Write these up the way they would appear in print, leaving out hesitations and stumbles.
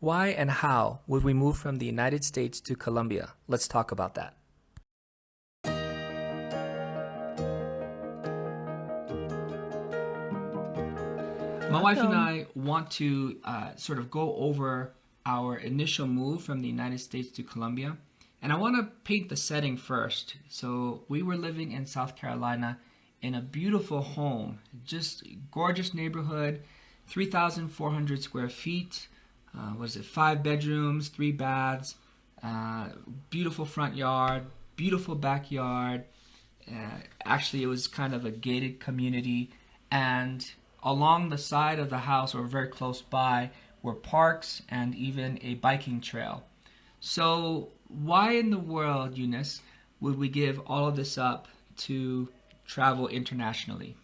Why and how would we move from the United States to Colombia? Let's talk about that. My wife and I want to sort of go over our initial move from the United States to Colombia. And I want to paint the setting first. So we were living in South Carolina in a beautiful home, just gorgeous neighborhood, 3,400 square feet. Was it 5 bedrooms, 3 baths, beautiful front yard, beautiful backyard. Actually, it was kind of a gated community, and along the side of the house, or very close by, were parks and even a biking trail. So why in the world, Eunice, would we give all of this up to travel internationally?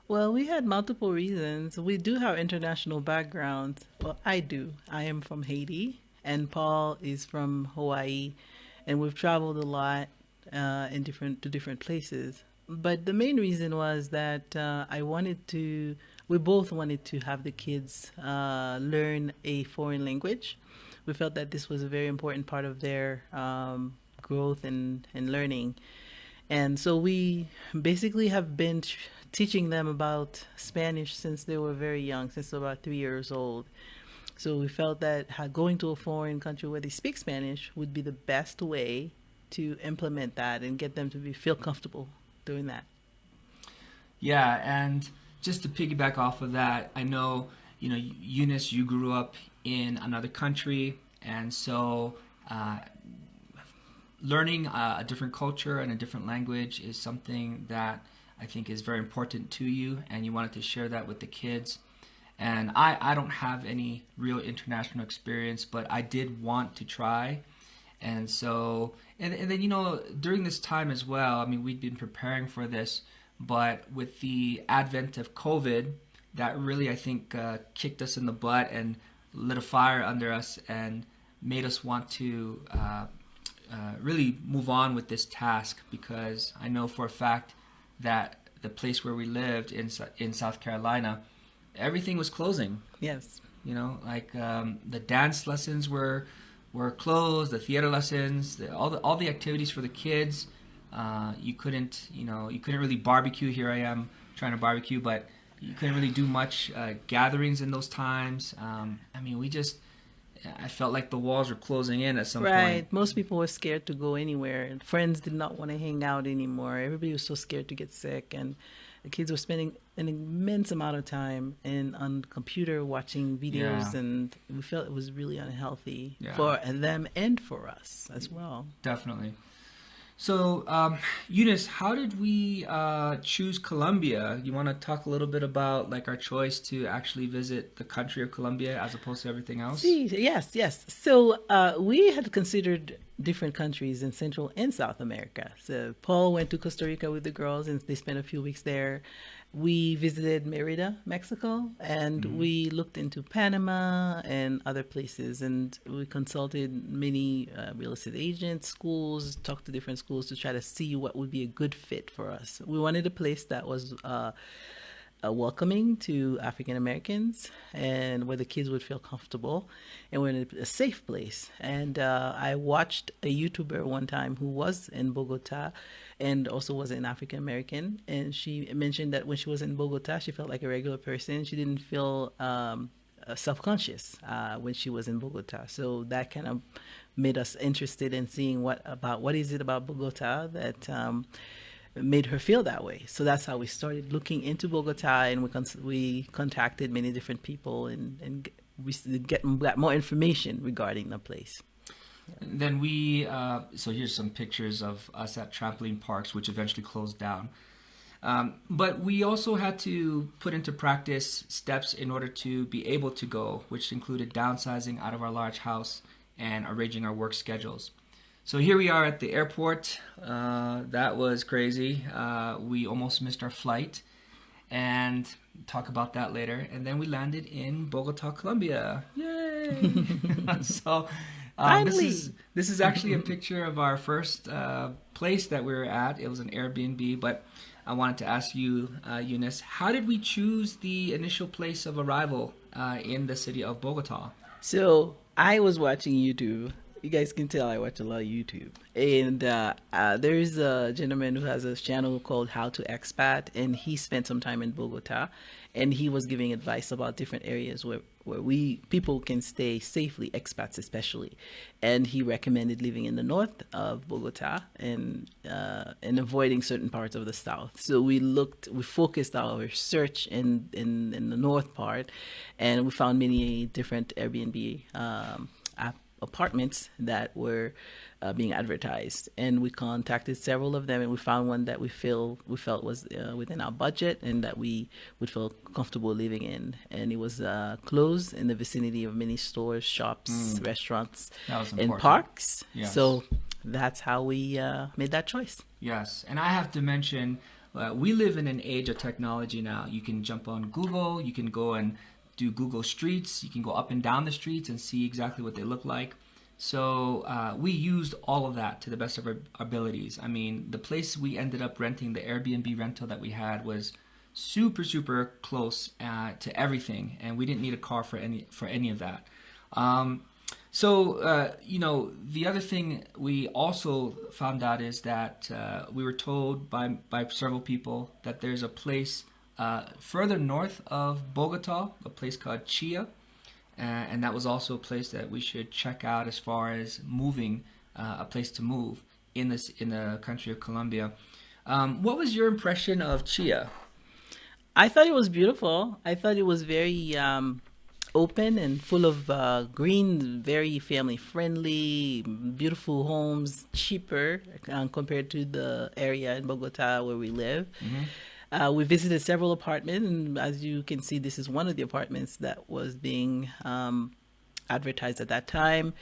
Well, we had multiple reasons. We do have international backgrounds. Well, I do. I am from Haiti, and Paul is from Hawaii, and we've traveled a lot in different places. But the main reason was that we both wanted to have the kids learn a foreign language. We felt that this was a very important part of their growth and learning. And so we basically have been teaching them about Spanish since they were very young, since they were about 3 years old. So we felt that going to a foreign country where they speak Spanish would be the best way to implement that and get them to feel comfortable doing that. Yeah, and just to piggyback off of that, I know, Eunice, you grew up in another country, and so learning a different culture and a different language is something that I think is very important to you, and you wanted to share that with the kids. And I don't have any real international experience, but I did want to try. And so, and then, during this time as well, I mean, we'd been preparing for this, but with the advent of COVID, that really, I think, kicked us in the butt and lit a fire under us and made us want to really move on with this task, because I know for a fact that the place where we lived in South Carolina, everything was closing. Yes. The dance lessons were closed, the theater lessons, all the activities for the kids. You couldn't really barbecue. Here I am trying to barbecue, but you couldn't really do much gatherings in those times. I felt like the walls were closing in at some point. Right. Most people were scared to go anywhere. Friends did not want to hang out anymore. Everybody was so scared to get sick, and the kids were spending an immense amount of time on the computer watching videos, and we felt it was really unhealthy for them and for us as well. Definitely. So, Eunice, how did we choose Colombia? You want to talk a little bit about our choice to actually visit the country of Colombia as opposed to everything else? Yes. So we had considered different countries in Central and South America. So Paul went to Costa Rica with the girls, and they spent a few weeks there. We visited Merida, Mexico, and we looked into Panama and other places, and we consulted many real estate agents, schools, talked to different schools to try to see what would be a good fit for us. We wanted a place that was welcoming to African Americans, and where the kids would feel comfortable, and we're in a safe place. And I watched a YouTuber one time who was in Bogota and also was an African American, and she mentioned that when she was in Bogota, she felt like a regular person. She didn't feel self-conscious when she was in Bogota. So that kind of made us interested in seeing what is it about Bogota that made her feel that way. So that's how we started looking into Bogota, and we contacted many different people and we got more information regarding the place. And then we, so here's some pictures of us at trampoline parks, which eventually closed down. But we also had to put into practice steps in order to be able to go, which included downsizing out of our large house and arranging our work schedules. So here we are at the airport. That was crazy. We almost missed our flight, and talk about that later. And then we landed in Bogota, Colombia. Yay! So this is actually a picture of our first place that we were at. It was an Airbnb, but I wanted to ask you, Eunice, how did we choose the initial place of arrival in the city of Bogota? So I was watching YouTube. You guys can tell I watch a lot of YouTube. And there's a gentleman who has a channel called How to Expat, and he spent some time in Bogota, and he was giving advice about different areas where we people can stay safely, expats especially. And he recommended living in the north of Bogota and avoiding certain parts of the south. So we focused our search in the north part, and we found many different Airbnb apartments that were being advertised, and we contacted several of them, and we found one that we felt was within our budget and that we would feel comfortable living in, and it was close in the vicinity of many stores, shops, restaurants, That was and important. parks. Yes. So that's how we made that choice. Yes, and I have to mention, we live in an age of technology now. You can jump on Google, you can go and do Google Streets, you can go up and down the streets and see exactly what they look like. So we used all of that to the best of our abilities. I mean, the place we ended up renting, the Airbnb rental that we had, was super, super close to everything, and we didn't need a car for any of that. Um, the other thing we also found out is that we were told by several people that there's a place further north of Bogota, a place called Chia, and that was also a place that we should check out as far as moving, a place to move in the country of Colombia. What was your impression of Chia? I thought it was beautiful. I thought it was very open and full of green, very family friendly, beautiful homes, cheaper compared to the area in Bogota where we live. Hmm. We visited several apartments, and as you can see, this is one of the apartments that was being advertised at that time.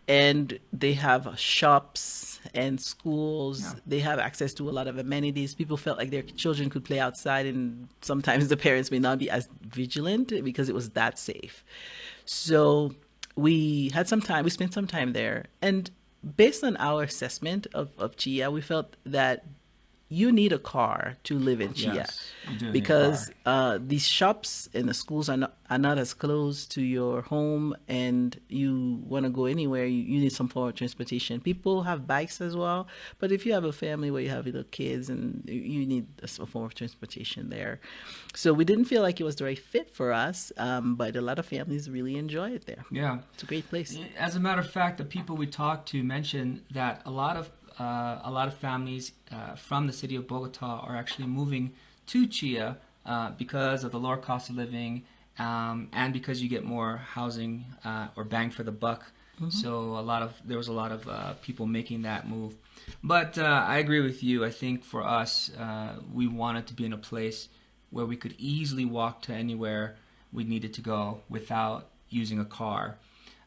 And they have shops and schools. Yeah. They have access to a lot of amenities. People felt like their children could play outside, and sometimes the parents may not be as vigilant because it was that safe. So we spent some time there. And based on our assessment of Chia, we felt that you need a car to live in Chia Yes, you do need a because car. these shops and the schools are not as close to your home, and you want to go anywhere, you need some form of transportation. People have bikes as well, but if you have a family where you have little kids, and you need a form of transportation there. So we didn't feel like it was the right fit for us, but a lot of families really enjoy it there. Yeah. It's a great place. As a matter of fact, the people we talked to mentioned that a lot of families from the city of Bogota are actually moving to Chia because of the lower cost of living, and because you get more housing or bang for the buck. So there was a lot of people making that move. But I agree with you. I think for us, we wanted to be in a place where we could easily walk to anywhere we needed to go without using a car.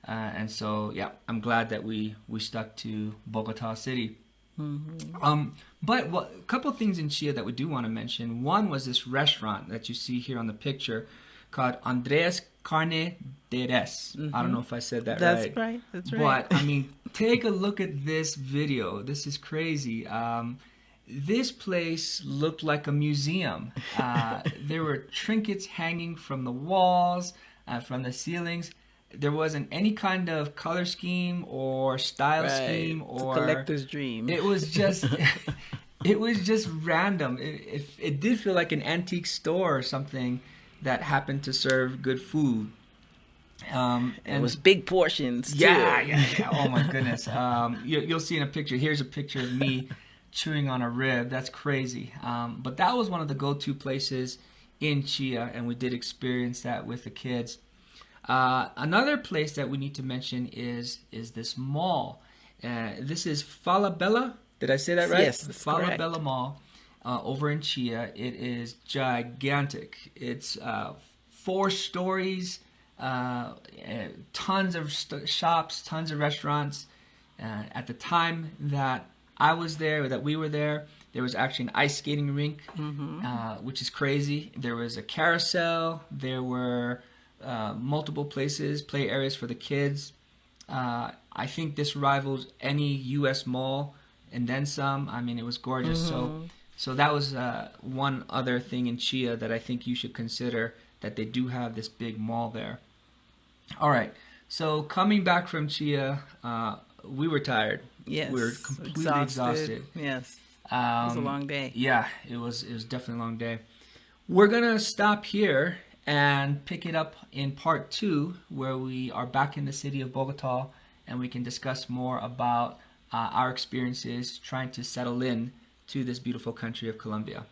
And so, yeah, I'm glad that we stuck to Bogota City. But a couple of things in Chia that we do want to mention. One was this restaurant that you see here on the picture called Andres Carne de Res. I don't know if I said that That's right. right. That's right. But, I mean, take a look at this video. This is crazy. This place looked like a museum. There were trinkets hanging from the walls, from the ceilings. There wasn't any kind of color scheme or style scheme It's a or collector's dream. it was just it was just random. It did feel like an antique store or something that happened to serve good food. And it And was big portions too. yeah. Oh my goodness. You'll see in a picture. Here's a picture of me chewing on a rib. That's crazy. But that was one of the go-to places in Chia, and we did experience that with the kids. Another place that we need to mention is this mall. This is Falabella. Did I say that right? Yes, that's correct. Falabella Mall over in Chia. It is gigantic. It's 4 stories, tons of shops, tons of restaurants. At the time that I was there, or that we were there was actually an ice skating rink, which is crazy. There was a carousel. There were multiple places, play areas for the kids. I think this rivals any U.S. mall and then some. I mean, it was gorgeous. So that was one other thing in Chia that I think you should consider, that they do have this big mall there. All right. So coming back from Chia, we were tired. Yes, We were completely exhausted. Yes, it was a long day. Yeah, it was definitely a long day. We're gonna stop here and pick it up in part two, where we are back in the city of Bogota, and we can discuss more about our experiences trying to settle in to this beautiful country of Colombia.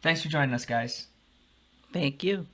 Thanks for joining us, guys. Thank you.